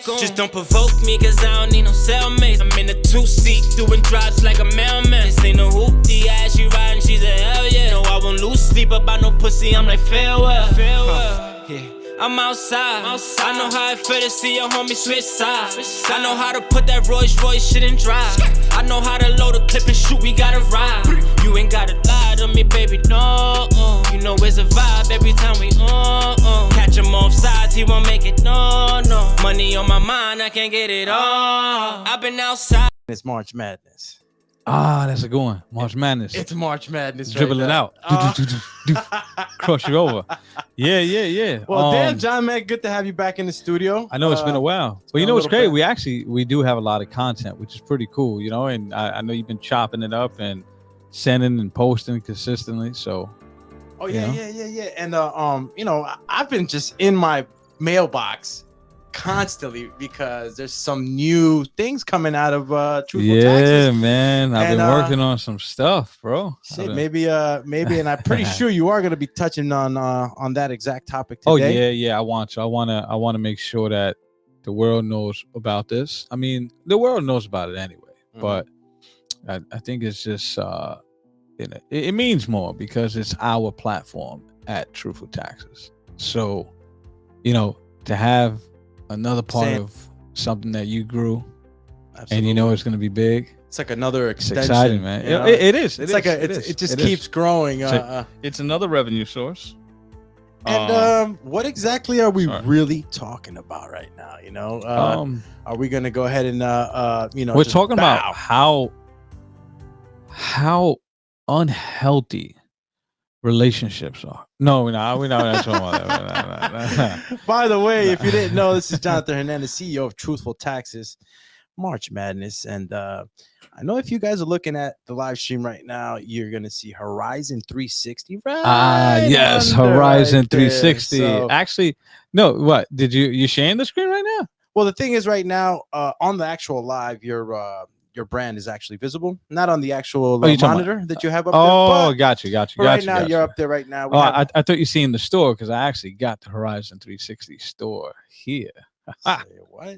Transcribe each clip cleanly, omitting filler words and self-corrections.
Just don't provoke me, cause I don't need no cellmates. I'm in a 2-seat, doing drops like a mailman. This ain't no hoopty ass, she riding, she's a hell yeah. No, I won't lose sleep about no pussy, I'm like farewell. Yeah. I'm outside. I know how it feel to see your homie switch sides. I know how to put that Rolls Royce shit in drive. I know how to load a clip and shoot, we gotta ride. You ain't gotta lie to me, baby, no. You know it's a vibe every time we catch him off sides, he won't make it, no. Money on my mind, I can't get it all. I've been outside. It's March Madness. Ah, that's a good one. March Madness. It's March Madness. Dribble it out. Cross you over. Yeah. Well, damn, John, man, good to have you back in the studio. I know it's been a while. But you know what's great? We do have a lot of content, which is pretty cool, you know, and I know you've been chopping it up and sending and posting consistently. So yeah. And you know, I've been just in my mailbox constantly because there's some new things coming out of Truthful Taxes. Yeah, man. I've been working on some stuff, bro. Shit, maybe, and I'm pretty sure you are gonna be touching on that exact topic today. Oh yeah. I want to make sure that the world knows about this. I mean, the world knows about it anyway, but I think it's just it means more because it's our platform at Truthful Taxes. So, you know, to have another part of something that you grew, and you know it's going to be big. It's like another extension. It's exciting, man. You know? It is. It just keeps growing. It's another revenue source. And what exactly are we really talking about right now? You know, are we going to go ahead and you know? We're talking about how unhealthy relationships are. No, we're not talking about that. By the way, if you didn't know, this is Jonathan Hernandez, CEO of Truthful Taxes, March Madness. And I know if you guys are looking at the live stream right now, you're going to see Horizon 360. Yes, Horizon right 360. So, actually, no, what? Did you sharing the screen right now? Well, the thing is right now, on the actual live, your brand is actually visible, not on the actual monitor that you have up there. Oh, got you. Right now, you're up there right now. I thought you seen the store because I actually got the Horizon 360 store here. What?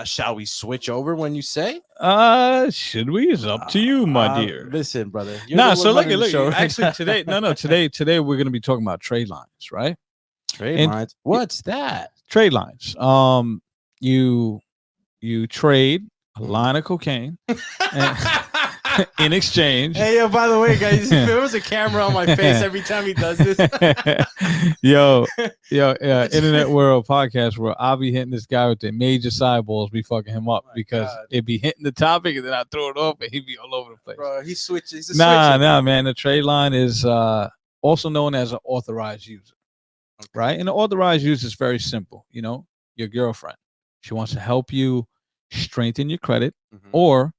Shall we switch over when you say? Should we? It's up to you, my dear. Listen, brother. So look. Actually, today we're gonna be talking about trade lines, right? Trade lines. What's that? Trade lines. You trade a line of cocaine in exchange. Hey, by the way, guys, there was a camera on my face every time he does this. yo, internet world podcast where I'll be hitting this guy with the major sideballs, be fucking him up because it'd be hitting the topic and then I throw it off and he'd be all over the place. Bro, he switches. Nah, man. The trade line is also known as an authorized user, right? And the authorized user is very simple. You know, your girlfriend, she wants to help you strengthen your credit or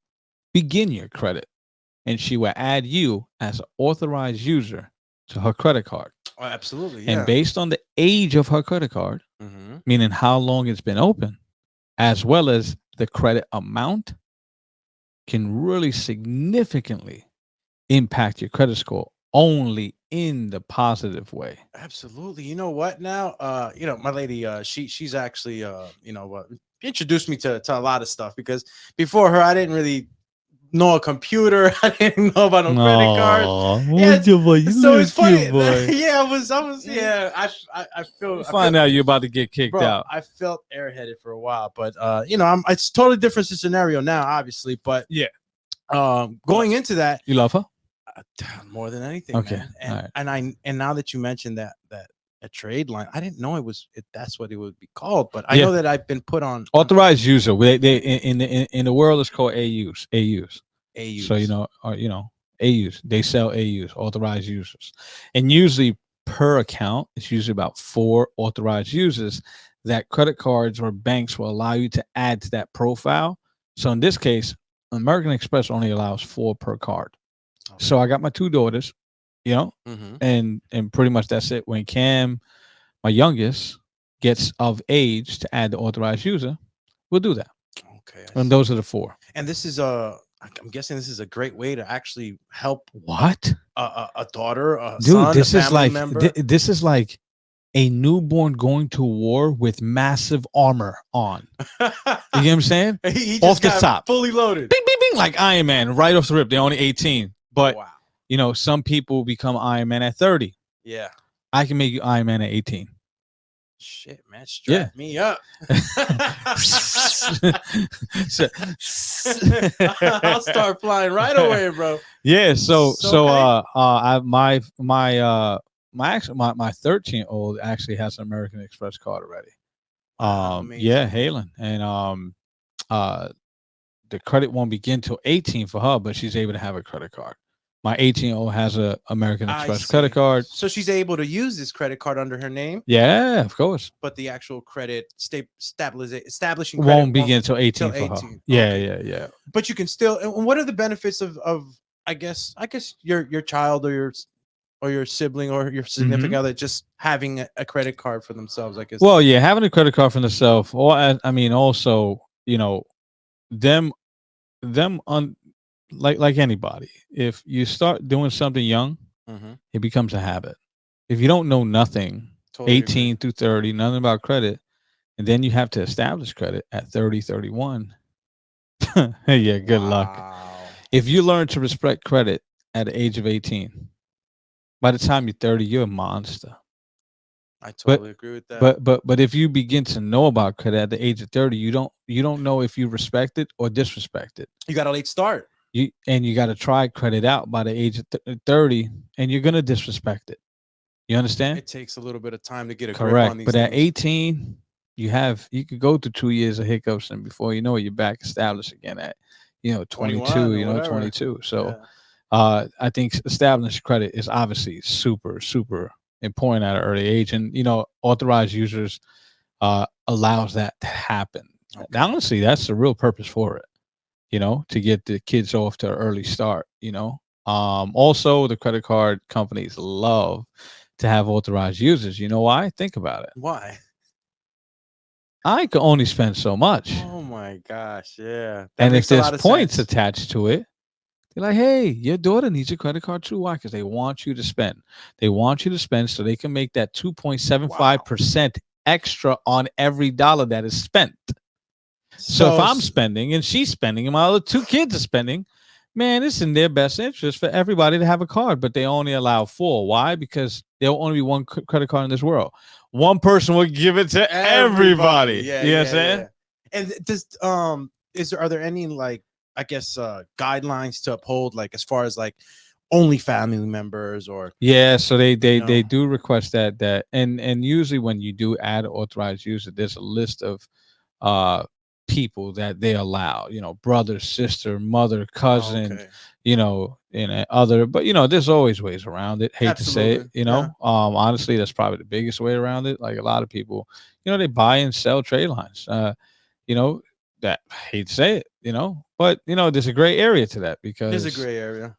begin your credit, and she will add you as an authorized user to her credit card. Oh, absolutely. And based on the age of her credit card, meaning how long it's been open, as well as the credit amount, can really significantly impact your credit score only in the positive way. Absolutely. You know what now? You know, my lady, she's actually you know, introduced me to a lot of stuff because before her I didn't really know a computer. I didn't know about no credit cards. Yeah, so it's funny. I was. Yeah, I feel. Find out you're about to get kicked out. I felt airheaded for a while, but you know, it's totally different scenario now, obviously. But yeah, going into that, you love her more than anything. Okay, man. And now that you mentioned that a trade line, I didn't know that's what it would be called, but I know that I've been put on authorized user. They in the world it's called AUs. So you know AUs. They sell AUs, authorized users, and usually per account, it's usually about 4 authorized users that credit cards or banks will allow you to add to that profile. So in this case, American Express only allows 4 per card. Okay. So I got my 2 daughters. You know, and pretty much that's it. When Cam, my youngest, gets of age to add the authorized user, we'll do that. Okay. And those are the 4. And this is I'm guessing this is a great way to actually help what a daughter, a dude. son, This a is family like member. This is like a newborn going to war with massive armor on. You know what I'm saying? He just Off the got top. fully loaded. Bing, bing, bing, like Iron Man, right off the rip. They're only 18. But, Wow. you know, some people become Iron Man at 30. Yeah. I can make you Iron Man at 18. Shit, man. Strap me up. I'll start flying right away, bro. Yeah, so Okay. my 13-year-old actually has an American Express card already. Wow, Yeah, amazing. Halen. And the credit won't begin till 18 for her, but she's able to have a credit card. My 18-year-old has a American I Express credit see. card. So she's able to use this credit card under her name, Yeah, of course. but the actual credit establishing credit Won't begin till 18 for her. 18. Yeah, Okay. yeah. But you can still. And what are the benefits of I guess your child or your sibling or your significant other just having a credit card for themselves? I guess. Well, yeah, having a credit card for themselves, or I mean, also, you know, them on like anybody. If you start doing something young, it becomes a habit. If you don't know nothing, Totally 18 agree. through 30, nothing about credit, and then you have to establish credit at 30, 31. Yeah, good luck. Wow. If you learn to respect credit at the age of 18, by the time you're 30, you're a monster. I But totally agree with that. but if you begin to know about credit at the age of 30, you don't know if you respect it or disrespect it. You got a late start. You got to try credit out by the age of 30, and you're gonna disrespect it. You understand? It takes a little bit of time to get a grip Correct. on these But at things. 18, you could go through 2 years of hiccups, and before you know it, you're back established again at 21 22. or whatever. 22. So Yeah. I think established credit is obviously super important at an early age, and authorized users allows that to happen. Okay. Honestly, that's the real purpose for it. To get the kids off to an early start. Also, the credit card companies love to have authorized users. You know why? Think about it. Why? I can only spend so much. Oh my gosh, yeah. That And if makes a there's lot of points sense. attached to it, they're like, hey, your daughter needs a credit card too. Why? Because they want you to spend. They want you to spend so they can make that 2.75% extra on every dollar that is spent. So if I'm spending and she's spending and my other two kids are spending, man, it's in their best interest for everybody to have a card, but they only allow 4. Why? Because there'll only be one credit card in this world. One person will give it to everybody. Yeah, You know what I'm saying? And are there any I guess guidelines to uphold, like as far as like only family members or Yeah, so they do request that and usually when you do add authorized user, there's a list of people that they allow, brother, sister, mother, cousin, and other, but there's always ways around it. Hate to say it, honestly, that's probably the biggest way around it. Like a lot of people, they buy and sell trade lines. That hate to say it, but there's a gray area to that because there's a gray area.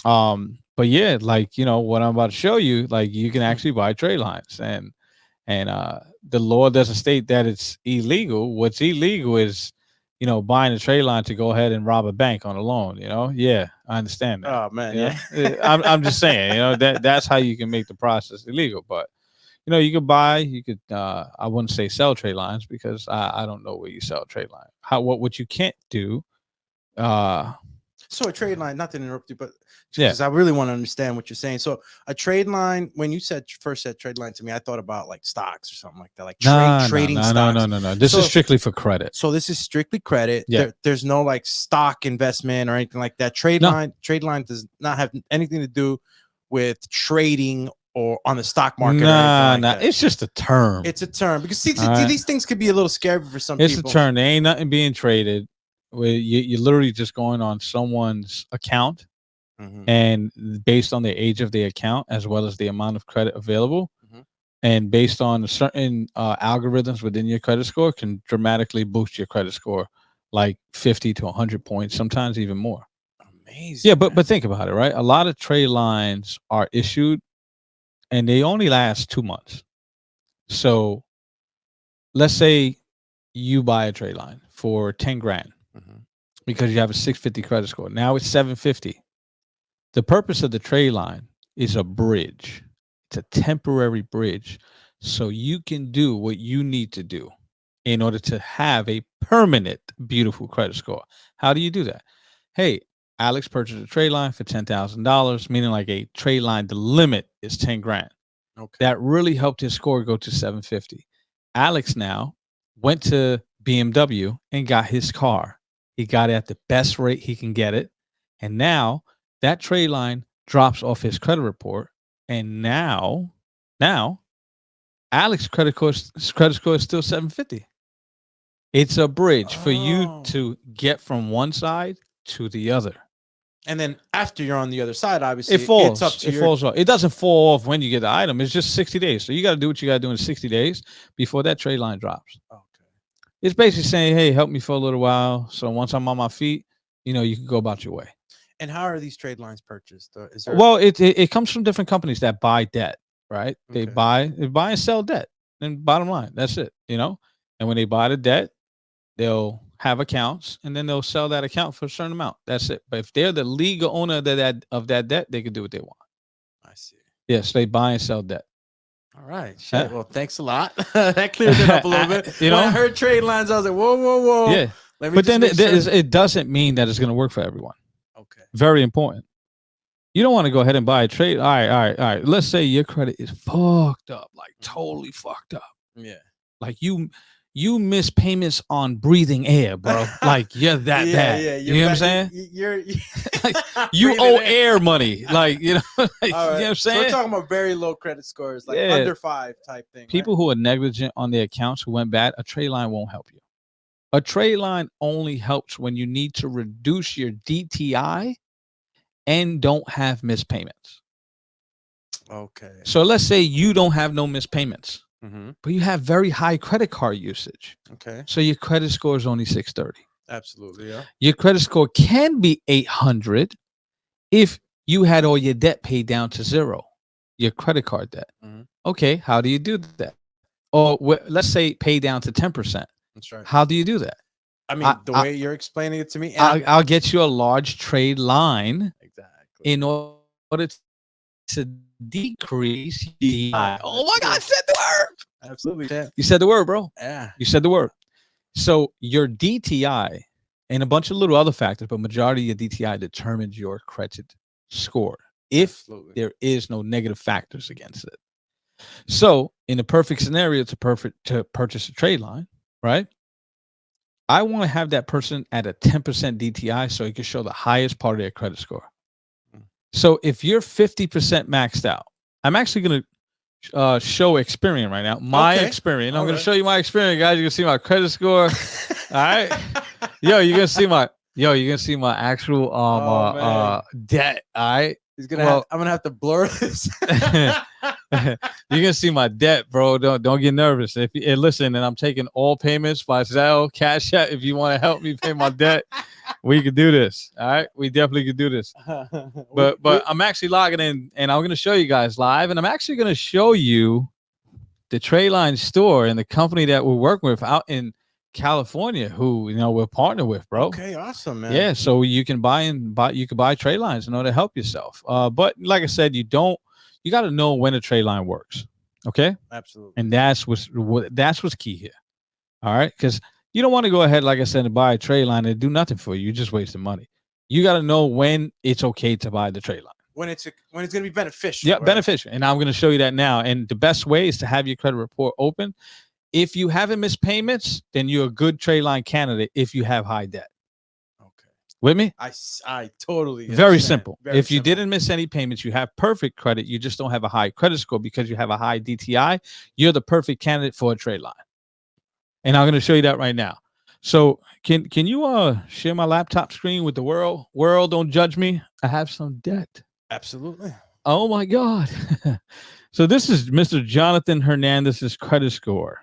But yeah, like what I'm about to show you, like you can actually buy trade lines and the law doesn't state that it's illegal. What's illegal is, buying a trade line to go ahead and rob a bank on a loan. Yeah, I understand that. Oh man, yeah. I'm just saying, that's how you can make the process illegal. But you could buy, I wouldn't say sell trade lines because I don't know where you sell trade line. What you can't do. So a trade line, not to interrupt you, but because I really want to understand what you're saying. So a trade line, when you first said trade line to me, I thought about like stocks or something like that, like trading stocks. No. This is strictly for credit. So this is strictly credit. Yeah. There's no like stock investment or anything like that. Trade line does not have anything to do with trading or on the stock market. Nah. It's just a term. It's a term because these things could be a little scary for some people. It's a term. There ain't nothing being traded. Where you're literally just going on someone's account, and based on the age of the account as well as the amount of credit available, and based on certain algorithms within your credit score, can dramatically boost your credit score, like 50 to 100 points, sometimes even more. Amazing. Yeah, but think about it, right? A lot of trade lines are issued, and they only last 2 months. So, let's say you buy a trade line for 10 grand. Because you have a 650 credit score. Now it's 750. The purpose of the trade line is a bridge. It's a temporary bridge so you can do what you need to do in order to have a permanent, beautiful credit score. How do you do that? Hey, Alex purchased a trade line for $10,000, meaning like a trade line, the limit is 10 grand. Okay. That really helped his score go to 750. Alex now went to BMW and got his car. He got it at the best rate he can get it. And now that trade line drops off his credit report. And now Alex's credit score is still 750. It's a bridge for you to get from one side to the other. And then after you're on the other side, obviously, it falls. It's up to falls off. It doesn't fall off when you get the item. It's just 60 days. So you got to do what you got to do in 60 days before that trade line drops. Okay. It's basically saying, hey, help me for a little while. So once I'm on my feet, you can go about your way. And how are these trade lines purchased? Is there... Well, it comes from different companies that buy debt, right? Okay. They buy and sell debt. And bottom line, that's it, And when they buy the debt, they'll have accounts, and then they'll sell that account for a certain amount. That's it. But if they're the legal owner of that debt, they can do what they want. I see. Yes, they buy and sell debt. All right. Well, thanks a lot. That cleared it up a little bit. When I heard trade lines, I was like, whoa. Yeah. But then it doesn't mean that it's going to work for everyone. Okay. Very important. You don't want to go ahead and buy a trade. All right. Let's say your credit is fucked up, like totally fucked up. Yeah. Like you miss payments on breathing air, bro. Like you're that bad. Yeah, you know what I'm saying? You're like, you owe air money. Like, you know what I'm saying? So we're talking about very low credit scores, like under 5 type thing. People who are negligent on their accounts who went bad, a trade line won't help you. A trade line only helps when you need to reduce your DTI and don't have missed payments. Okay. So let's say you don't have no missed payments. Mm-hmm. But you have very high credit card usage. Okay. So your credit score is only 630. Absolutely, yeah. Your credit score can be 800 if you had all your debt paid down to 0, your credit card debt. Mm-hmm. Okay, how do you do that? Or let's say pay down to 10%. That's right. How do you do that? I mean, the way you're explaining it to me. I'll get you a large trade line. Exactly. In order to decrease the oh my God, I said the word. Absolutely. You said the word, bro. Yeah. You said the word. So your DTI and a bunch of little other factors, but majority of your DTI determines your credit score if there is no negative factors against it. So in the perfect scenario, to purchase a trade line, right? I want to have that person at a 10% DTI so it can show the highest part of their credit score. So if you're 50% maxed out, I'm actually going to show Experian right now. My Experian. I'm going to show you my Experian, guys. You can see my credit score. All right. You're going to see my actual debt. All right. I'm going to have to blur this. You're gonna see my debt, bro. Don't get nervous. Listen, and I'm taking all payments by Zelle, Cash App. If you want to help me pay my debt, we could do this. All right, we definitely could do this. But I'm actually logging in, and I'm gonna show you guys live, and I'm actually gonna show you the trade line store and the company that we're working with out in California, who we're partnered with, bro. Okay, awesome, man. Yeah, so you can buy trade lines in order to help yourself. But like I said, you got to know when a trade line works. Okay. Absolutely. And that's what's key here. All right. Because you don't want to go ahead, like I said, and buy a trade line and do nothing for you. You're just wasting money. You got to know when it's okay to buy the trade line. When it's going to be beneficial. Yeah, right? beneficial. And I'm going to show you that now. And the best way is to have your credit report open. If you haven't missed payments, then you're a good trade line candidate if you have high debt. With me? I totally very simple. If you didn't miss any payments, you have perfect credit. You just don't have a high credit score because you have a high DTI. You're the perfect candidate for a trade line. And I'm going to show you that right now. So can you share my laptop screen with the world? World, don't judge me. I have some debt. Absolutely. Oh my God. So this is Mr. Jonathan Hernandez's credit score.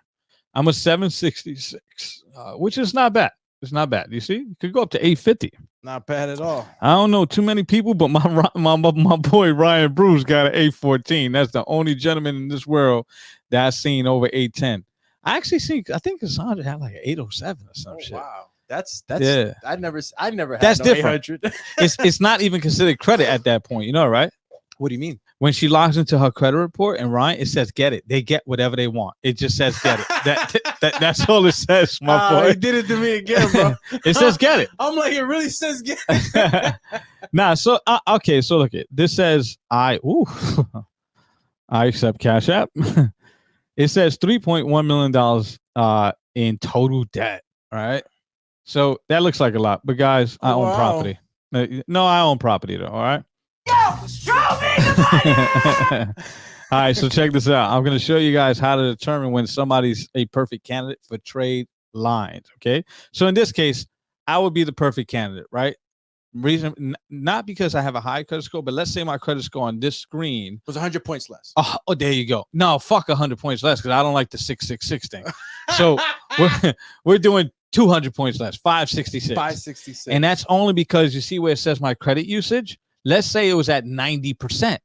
I'm a 766, which is not bad. It's not bad. You see, it could go up to 850. Not bad at all. I don't know too many people, but my boy Ryan Bruce got an 814. That's the only gentleman in this world that I've seen over 810. I think Cassandra had like an 807 or some shit. Wow, that's yeah. I never had that's no different. 800. It's not even considered credit at that point. You know, right? What do you mean? When she logs into her credit report and Ryan, it says get it. They get whatever they want. It just says get it. That's all it says, my boy. He did it to me again, bro. It says get it. I'm like, it really says get it. Nah, so okay, so look it. This says I accept Cash App. It says $3.1 million in total debt. All right. So that looks like a lot. But guys, I own property. No, I own property though. All right. Yo, show me the money! All right, so check this out. I'm going to show you guys how to determine when somebody's a perfect candidate for trade lines, okay? So in this case, I would be the perfect candidate, right? Reason, not because I have a high credit score, but let's say my credit score on this screen was 100 points less. Oh, there you go. No, fuck 100 points less because I don't like the 666 thing. So we're doing 200 points less, 566. 566. And that's only because you see where it says my credit usage? Let's say it was at 90%.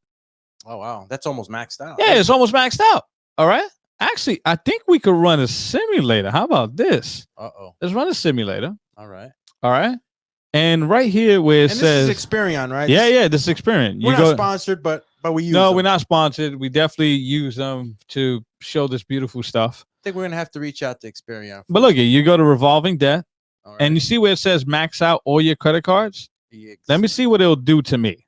Oh, wow. That's almost maxed out. Yeah, it's almost maxed out. All right. Actually, I think we could run a simulator. How about this? Uh-oh. Let's run a simulator. All right. All right. And right here where it says... this is Experian, right? Yeah, this is Experian. We're not sponsored, but we use them. We're not sponsored. We definitely use them to show this beautiful stuff. I think we're going to have to reach out to Experian. But look, you go to revolving debt, right. And you see where it says max out all your credit cards? Let me see what it'll do to me.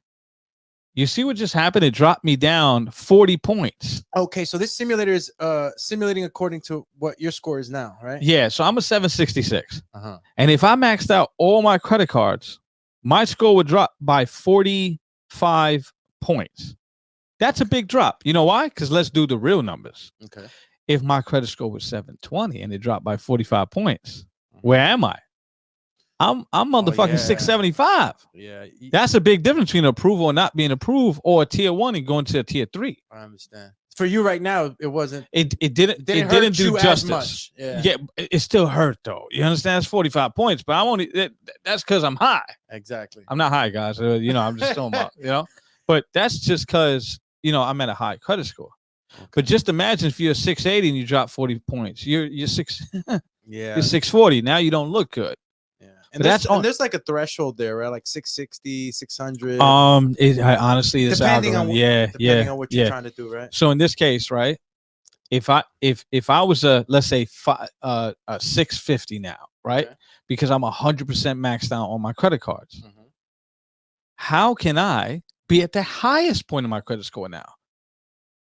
You see what just happened? It dropped me down 40 points. Okay, so this simulator is simulating according to what your score is now, right? Yeah, so I'm a 766. And if I maxed out all my credit cards, my score would drop by 45 points. That's a big drop. You know why? Because let's do the real numbers. Okay. If my credit score was 720 and it dropped by 45 points, where am I? I'm motherfucking 675. Yeah. That's a big difference between approval or not being approved, or a tier 1 and going to a tier 3. I understand. For you right now, it wasn't. It didn't do justice. Yeah, it still hurt though. You understand? It's 45 points, but I'm only that's because I'm high. Exactly. I'm not high, guys. I'm just talking about, But that's just because I'm at a high credit score. Okay. But just imagine if you're 680 and you drop 40 points. You're 640. Now you don't look good. And there's like a threshold there, right? Like 660, 600. Honestly, it's depending on what you're trying to do, right? So in this case, right, if I was let's say a 650 now, right, because I'm 100% maxed out on my credit cards, how can I be at the highest point of my credit score now?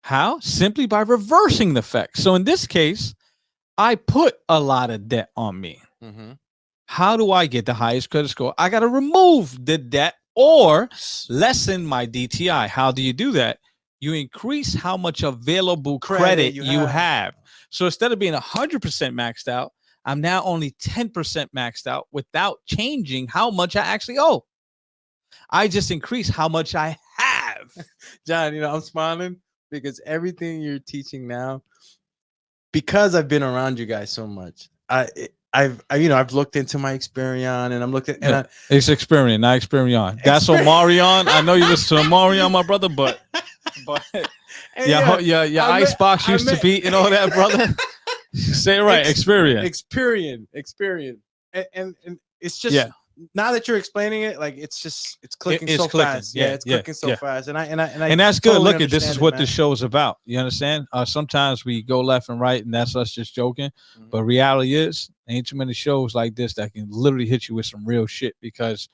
How? Simply by reversing the effect. So in this case, I put a lot of debt on me. How do I get the highest credit score? I got to remove the debt or lessen my DTI. How do you do that? You increase how much available credit you have. So instead of being 100% maxed out, I'm now only 10% maxed out without changing how much I actually owe. I just increase how much I have. John, I'm smiling because everything you're teaching now, because I've been around you guys so much, I've looked into my Experian and I'm looking and it's Experian, not Experian. That's Omarion. I know you listen to Omarion, my brother, but your icebox used to be and all that, brother. Say it right, Experian. Experian. And it's just now that you're explaining it, like it's clicking so fast. Yeah, it's clicking so fast. And that's good. Look, this is what this show is about. You understand? Sometimes we go left and right, and that's us just joking. But reality is, ain't too many shows like this that can literally hit you with some real shit. Because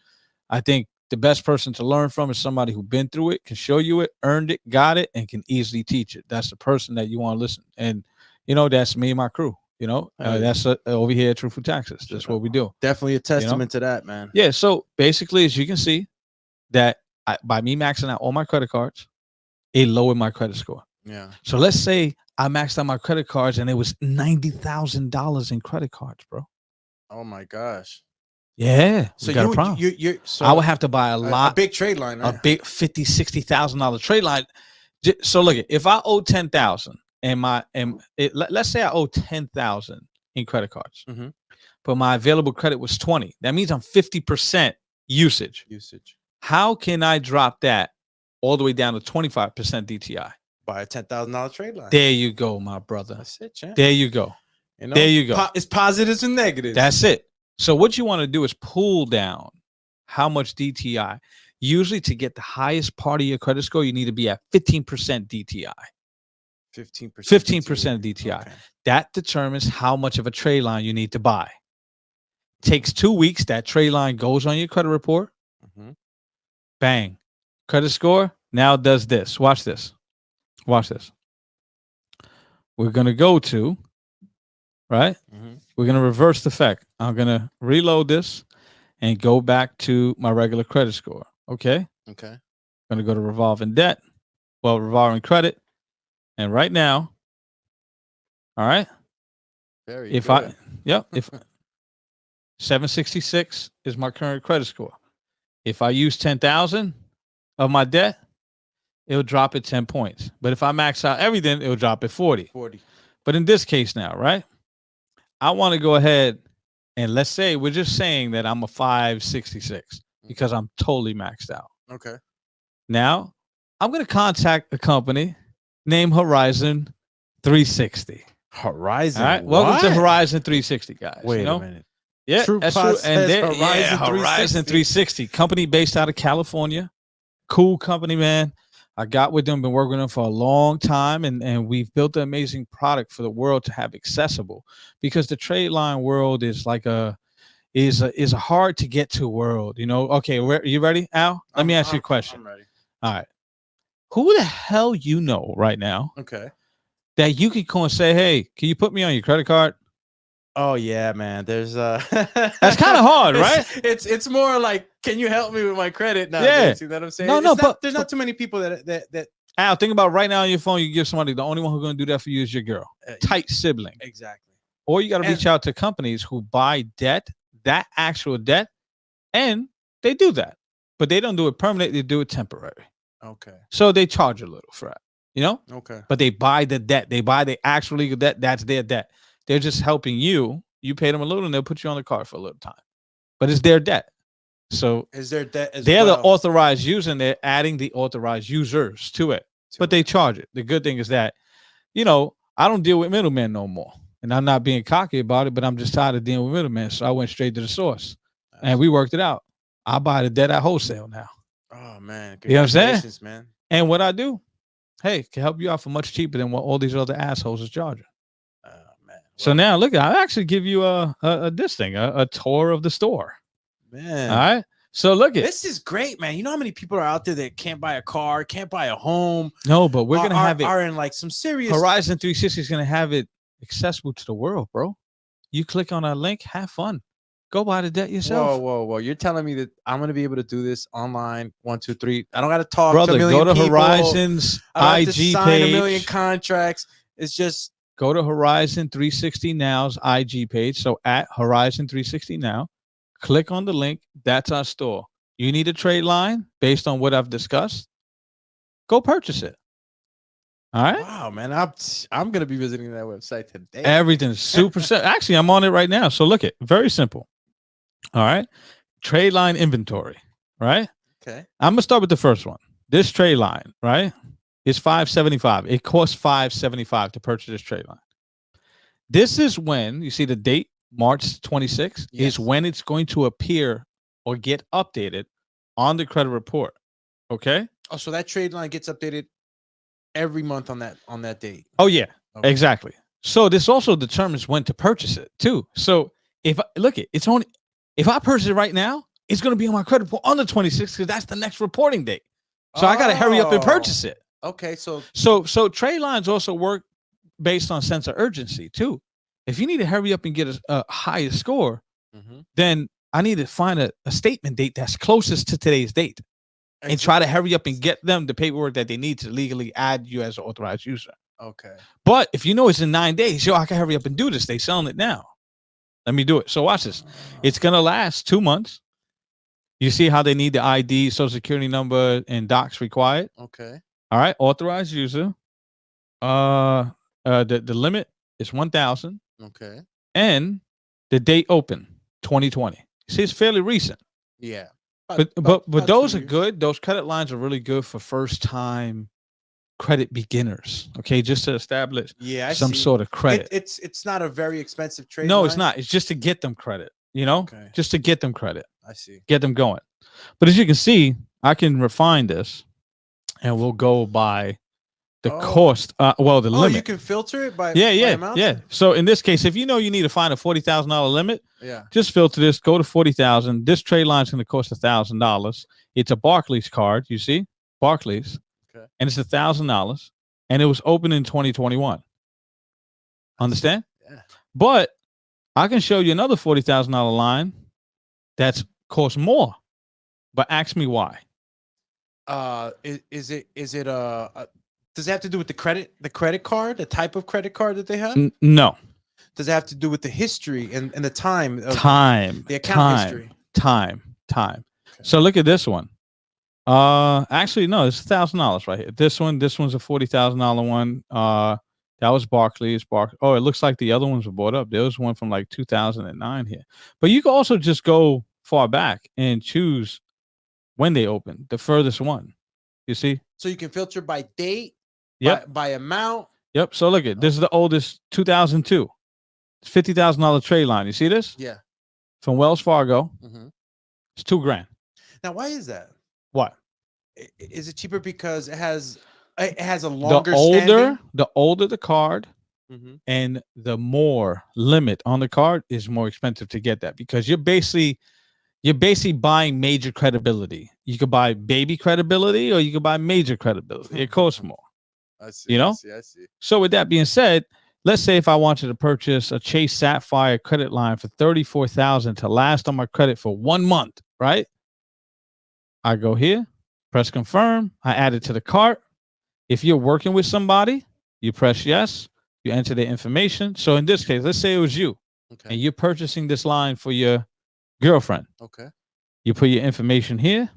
I think the best person to learn from is somebody who's been through it, can show you it, earned it, got it, and can easily teach it. That's the person that you want to listen. And that's me and my crew. That's over here at Truthful Taxes. That's what we do. Definitely a testament to that, man. Yeah. So basically, as you can see, that by me maxing out all my credit cards, it lowered my credit score. Yeah. So let's say I maxed out my credit cards and it was $90,000 in credit cards, bro. Oh my gosh. Yeah. So I would have to buy a big trade line, right? A big $50,000-$60,000 trade line. So look, if I owe $10,000 let's say I owe $10,000 in credit cards, but my available credit was $20,000. That means I'm 50% usage. How can I drop that all the way down to 25% DTI? Buy a $10,000 trade line. There you go, my brother. That's it, champ. There you go. There you go. It's positives and negatives. That's it. So what you want to do is pull down how much DTI. Usually, to get the highest part of your credit score, you need to be at 15% DTI. 15%. 15% DTI. Okay. That determines how much of a trade line you need to buy. Takes 2 weeks. That trade line goes on your credit report. Mm-hmm. Bang. Credit score now does this. Watch this. Watch this. We're going to go to, right? Mm-hmm. We're going to reverse the fact. I'm going to reload this and go back to my regular credit score. Okay. Okay. I'm going to go to revolving debt. Well, revolving credit. And right now, all right. Very good. If 766 is my current credit score. If I use 10,000 of my debt, it'll drop at 10 points. But if I max out everything, it'll drop at 40. But in this case now, right? I want to go ahead and let's say we're just saying that I'm a 566 because I'm totally maxed out. Okay. Now, I'm going to contact a company named Horizon 360. Horizon. All right. Welcome to Horizon 360, guys. Wait a minute. Yeah, that's true. And Horizon 360, company based out of California. Cool company, man. I got with them, been working with them for a long time, and we've built an amazing product for the world to have accessible, because the trade line world is like a hard to get to world, you know. Okay, you ready, Al? Let me ask you a question. I'm ready. All right. Who the hell you know right now that you can call and say, hey, can you put me on your credit card? Oh yeah, man. There's that's kind of hard, right? It's more like, can you help me with my credit now? Yeah. You know what I'm saying? But there's not too many people that Al, think about right now on your phone, you give somebody, the only one who's going to do that for you is your girl. Tight sibling. Exactly. Or you got to reach out to companies who buy debt, that actual debt, and they do that. But they don't do it permanent, they do it temporary. Okay. So they charge a little for that, you know? Okay. But they buy the debt. They buy the actual legal debt. That's their debt. They're just helping you. You pay them a little and they'll put you on the card for a little time. But it's their debt. So is their debt as they're well. the authorized user, and they're adding the authorized users to it. But they charge it. The good thing is that, you know, I don't deal with middlemen no more. And I'm not being cocky about it, but I'm just tired of dealing with middlemen. So I went straight to the source. And we worked it out. I buy the debt at wholesale now. Oh man. You know what I'm saying? Man. And what I do, hey, can help you out for much cheaper than what all these other assholes is charging. Man. So now look, I actually give you a tour of the store. Man. All right. So look at this is great, man. You know how many people are out there that can't buy a car, can't buy a home? No, but we're gonna have it. Are in like some serious Horizon 360 is gonna have it accessible to the world, bro. You click on our link, have fun. Go buy the debt yourself. Whoa. You're telling me that I'm going to be able to do this online, 1, 2, 3. I don't got to talk Brother, to a million go to people. Horizon's I IG have to sign page. a million contracts. It's just go to Horizon 360 Now's IG page. So at Horizon 360 Now, click on the link. That's our store. You need a trade line based on what I've discussed. Go purchase it. All right. Wow, man. I'm going to be visiting that website today. Everything's super simple. Actually, I'm on it right now. So look, very simple. All right. Trade line inventory. Right. Okay. I'm going to start with the first one. This trade line, right, is $575. It costs $575 to purchase this trade line. This is when you see the date, March 26th, is when it's going to appear or get updated on the credit report. Okay. Oh, so that trade line gets updated every month on that date. Oh yeah, okay. Exactly. So this also determines when to purchase it too. So if I purchase it right now, it's going to be on my credit report on the 26th because that's the next reporting date. So I got to hurry up and purchase it. Okay. So trade lines also work based on sense of urgency too. If you need to hurry up and get a higher score, then I need to find a statement date that's closest to today's date. And try to hurry up and get them the paperwork that they need to legally add you as an authorized user. Okay. But if you know it's in 9 days, I can hurry up and do this. They selling it now. Let me do it. So watch this. It's going to last 2 months. You see how they need the ID, social security number, and docs required. Okay. All right. Authorized user. The limit is 1,000. Okay. And the date open, 2020. See, it's fairly recent. Yeah. But those are good. Those credit lines are really good for first time credit beginners. Okay, just to establish some sort of credit. It's not a very expensive trade. No, line. it's not. It's just to get them credit. You know, okay. Just to get them credit. I see. Get them going. But as you can see, I can refine this, and we'll go by the cost. The limit. You can filter it by amounts? Yeah. So in this case, if you know you need to find a $40,000 limit, just filter this. Go to 40,000. This trade line is going to cost $1,000. It's a Barclays card. You see, Barclays, and it's $1,000, and it was open in 2021. Understand? Yeah. But I can show you another $40,000 line that's cost more. But ask me why. Is it does it have to do with the credit card, the type of credit card that they have? No. Does it have to do with the history and the time? The account history. Time. Okay. So look at this one. Actually, no, it's $1,000 right here. This one's a $40,000 one. That was Barclays. Oh, it looks like the other ones were bought up. There was one from like 2009 here. But you can also just go far back and choose when they opened, the furthest one. You see? So you can filter by date, by amount. Yep. So look at this is the oldest, 2002. It's $50,000 trade line. You see this? Yeah. From Wells Fargo. Mm-hmm. It's $2,000. Now, why is that? What? Is it cheaper because it has a longer the older the card, and the more limit on the card is more expensive to get that, because you're basically buying major credibility. You could buy baby credibility, or you could buy major credibility. It costs more. I see. I see. So with that being said, let's say if I wanted to purchase a Chase Sapphire credit line for $34,000 to last on my credit for 1 month, right? I go here, press confirm. I add it to the cart. If you're working with somebody, you press yes. You enter the information. So in this case, let's say it was you, and you're purchasing this line for your girlfriend. Okay. You put your information here.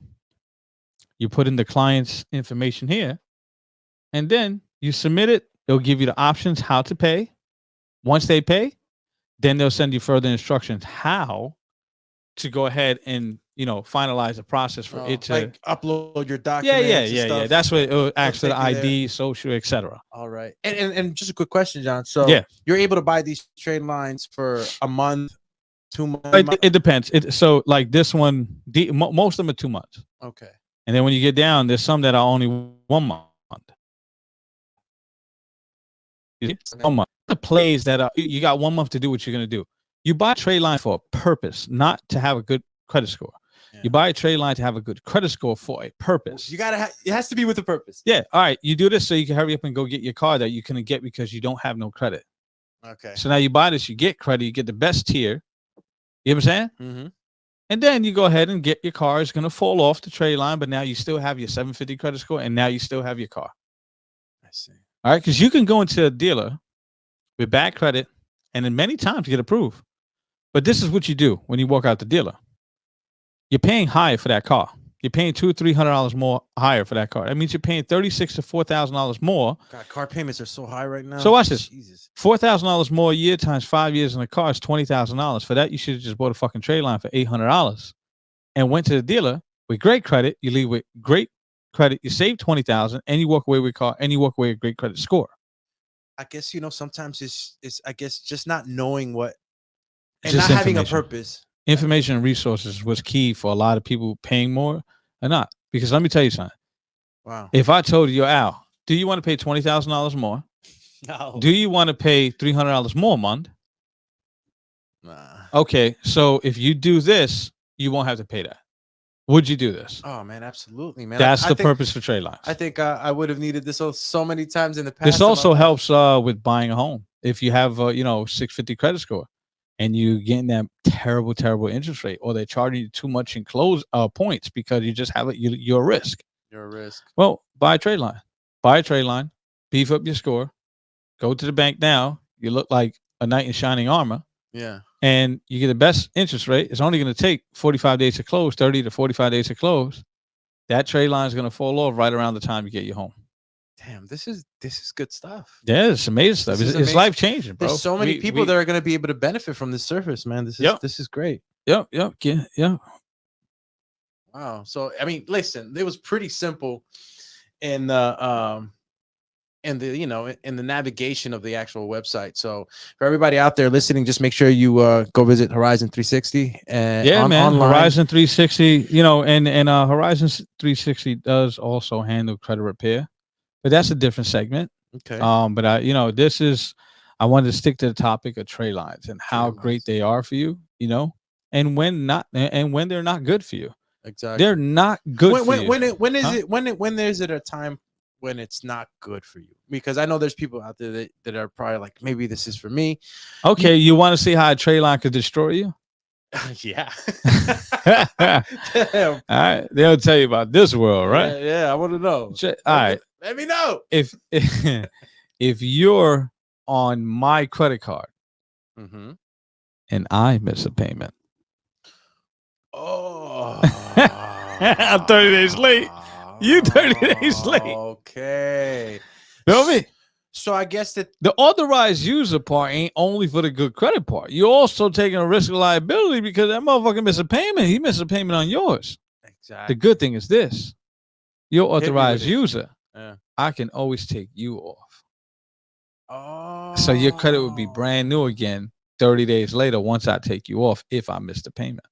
You put in the client's information here, and then you submit it. They'll give you the options how to pay. Once they pay, then they'll send you further instructions how to go ahead and finalize the process for it to upload your documents. Yeah. That's what it will ask for the ID, social, etc. All right. And just a quick question, John. So you're able to buy these trade lines for a month, 2 months. It depends. So like this one, most of them are 2 months. Okay. And then when you get down, there's some that are only 1 month. One month. The plays that are you got 1 month to do what you're gonna do. You buy a trade line for a purpose, not to have a good credit score. Yeah. You buy a trade line to have a good credit score for a purpose. You gotta it has to be with a purpose. Yeah. All right. You do this so you can hurry up and go get your car that you couldn't get because you don't have no credit. Okay. So now you buy this, you get credit, you get the best tier. You know what I'm saying? Mm-hmm. And then you go ahead and get your car. It's gonna fall off the trade line, but now you still have your 750 credit score, and now you still have your car. I see. All right, because you can go into a dealer with bad credit, and then many times get approved. But this is what you do when you walk out the dealer. You're paying higher for that car. You're paying $200 to $300 more higher for that car. That means you're paying $36,000 to $4,000 more. God, car payments are so high right now. So watch this. Jesus. $4,000 more a year times 5 years in a car is $20,000. For that, you should have just bought a fucking trade line for $800 and went to the dealer with great credit. You leave with great credit. You save $20,000 and you walk away with a car and you walk away with a great credit score. I guess sometimes it's I guess just not knowing what and not having a purpose. Information and resources was key for a lot of people paying more or not. Because let me tell you something. Wow. If I told you, Al, do you want to pay $20,000 more? No. Do you want to pay $300 more a month? Nah. Okay, so if you do this, you won't have to pay that. Would you do this? Oh man, absolutely, man. That's the purpose for trade lines. I think I would have needed this so many times in the past. This also helps with buying a home. If you have 650 credit score, and you getting that terrible interest rate, or they're charging you too much in points because you just have it, you're a risk. You're a risk. Well, buy a trade line. Buy a trade line. Beef up your score. Go to the bank now. You look like a knight in shining armor. Yeah. And you get the best interest rate. It's only going to take 45 days to close, 30 to 45 days to close. That trade line is going to fall off right around the time you get your home. Damn, this is good stuff. Yeah, it's amazing stuff. It's life changing, bro. There's so many people that are going to be able to benefit from this service, man. This is great. Yep. Wow. So I mean, listen, it was pretty simple in in the in the navigation of the actual website. So for everybody out there listening, just make sure you go visit Horizon 360 and online. Horizon 360, and Horizon 360 does also handle credit repair, but that's a different segment. Okay. But I wanted to stick to the topic of tray lines and how great they are for you, and when they're not good for you. Exactly. They're not good for you. When is it a time when it's not good for you? Because I know there's people out there that are probably like, maybe this is for me. Okay, you want to see how a tray line could destroy you? Yeah. All right, they'll tell you about this world, right? Yeah, I want to know. All right, let me know. If you're on my credit card and I miss a payment, I'm 30 days late. You 30 days late. Okay. Feel me? So I guess that the authorized user part ain't only for the good credit part. You're also taking a risk of liability because that motherfucker missed a payment. He missed a payment on yours. Exactly. The good thing is this. You're authorized user. Yeah. I can always take you off. Oh. So your credit would be brand new again 30 days later once I take you off if I missed a payment.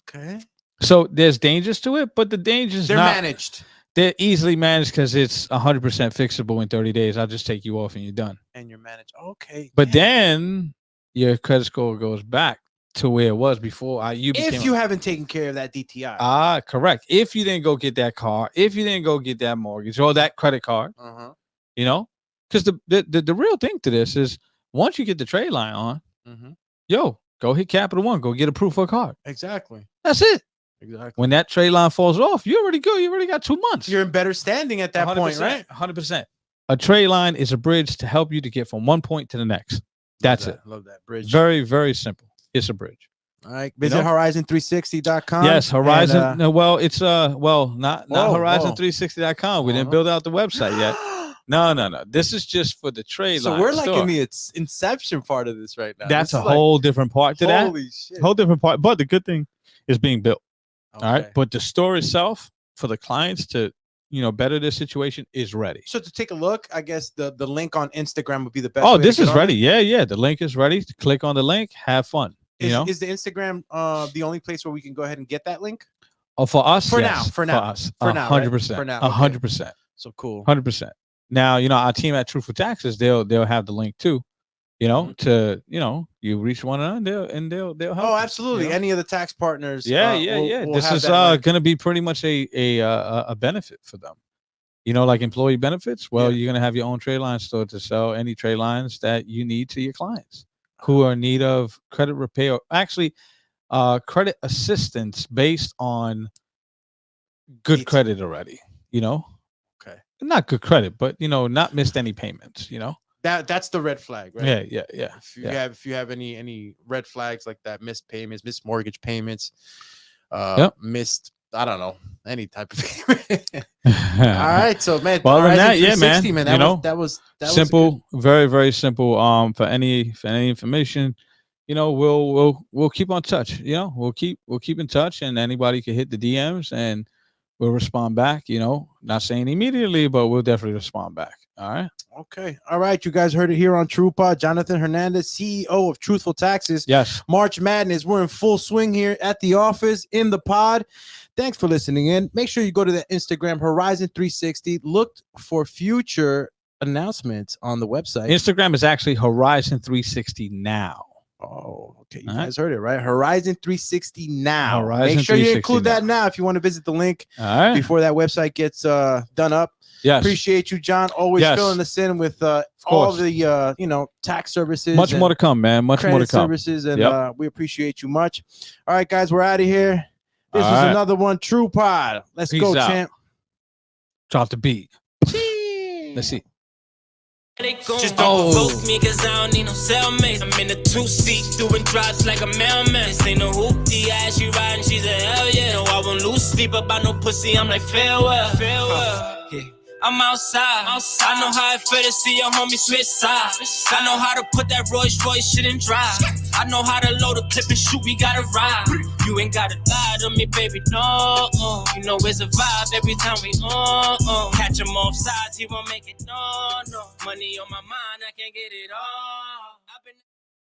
Okay. So there's dangers to it, but the dangers they're managed. They're easily managed because it's 100% fixable in 30 days. I'll just take you off and you're done. And you're managed. Okay. But then your credit score goes back to where it was before. If you haven't taken care of that DTI. Correct. If you didn't go get that car, if you didn't go get that mortgage or that credit card, because the real thing to this is once you get the trade line on, go hit Capital One, go get a proof of a card. Exactly. That's it. Exactly. When that trade line falls off, you already got 2 months. You're in better standing at that point, right? 100%. A trade line is a bridge to help you to get from one point to the next. That's it. Love that bridge. Very, very simple. It's a bridge. All right. Visit horizon360.com. Yes, Horizon. And, it's not horizon360.com. We didn't build out the website yet. No. This is just for the trade line. So we're like in the inception part of this right now. That's a whole different part to that. Holy shit. Whole different part. But the good thing is being built. Okay. All right. But the store itself for the clients to, better their situation is ready. So to take a look, I guess the link on Instagram would be the best. Oh, this is ready. Yeah. The link is ready. Click on the link. Have fun. Is the Instagram the only place where we can go ahead and get that link? Oh, for us? For yes. now. For us. 100%. For now. 100%. So cool. 100%. Now, our team at Truthful Taxes, they'll have the link too. To you reach one another and they'll help. Oh, absolutely. Any of the tax partners. This is going to be pretty much a benefit for them. Like employee benefits. Well, you're going to have your own trade line store to sell any trade lines that you need to your clients who are in need of credit repair. Actually, credit assistance based on good credit already. Okay. Not good credit, but not missed any payments. That's the red flag, right? Yeah. If you have any red flags like that, missed payments, missed mortgage payments, missed, I don't know, any type of payment. All right, so man, well, than that, man. That was simple, very, very simple. For any information, we'll keep on touch. We'll keep in touch, and anybody can hit the DMs and we'll respond back. Not saying immediately, but we'll definitely respond back. All right. Okay. All right. You guys heard it here on TruePod. Jonathan Hernandez, CEO of Truthful Taxes. Yes. March Madness. We're in full swing here at the office in the pod. Thanks for listening in. Make sure you go to the Instagram Horizon 360. Look for future announcements on the website. Instagram is actually Horizon 360 now. Oh, okay. You guys heard it, right? Horizon 360 now. Make sure you include that now if you want to visit the link before that website gets done up. Yes. Appreciate you, John. Always filling us in with all the tax services. Much more to come, man. Much more to come. Services, and we appreciate you much. All right, guys, we're out of here. This was another one. True Pod. Let's go, champ. Drop the beat. Let's see. Just don't provoke me, cause I don't need no cellmate. I'm in a 2-seat doing drops like a mailman. This ain't no hoopty ass, she riding, she's a hell yeah. No, I won't lose sleep about no pussy, I'm like farewell. Yeah. I'm outside. I know how it feel to see your homie switch sides. I know how to put that Rolls Royce shit in drive. I know how to load a clip and shoot, we gotta ride. You ain't gotta lie to me, baby, no. You know it's a vibe every time we on. Catch him off sides, he won't make it, no. Money on my mind, I can't get it all.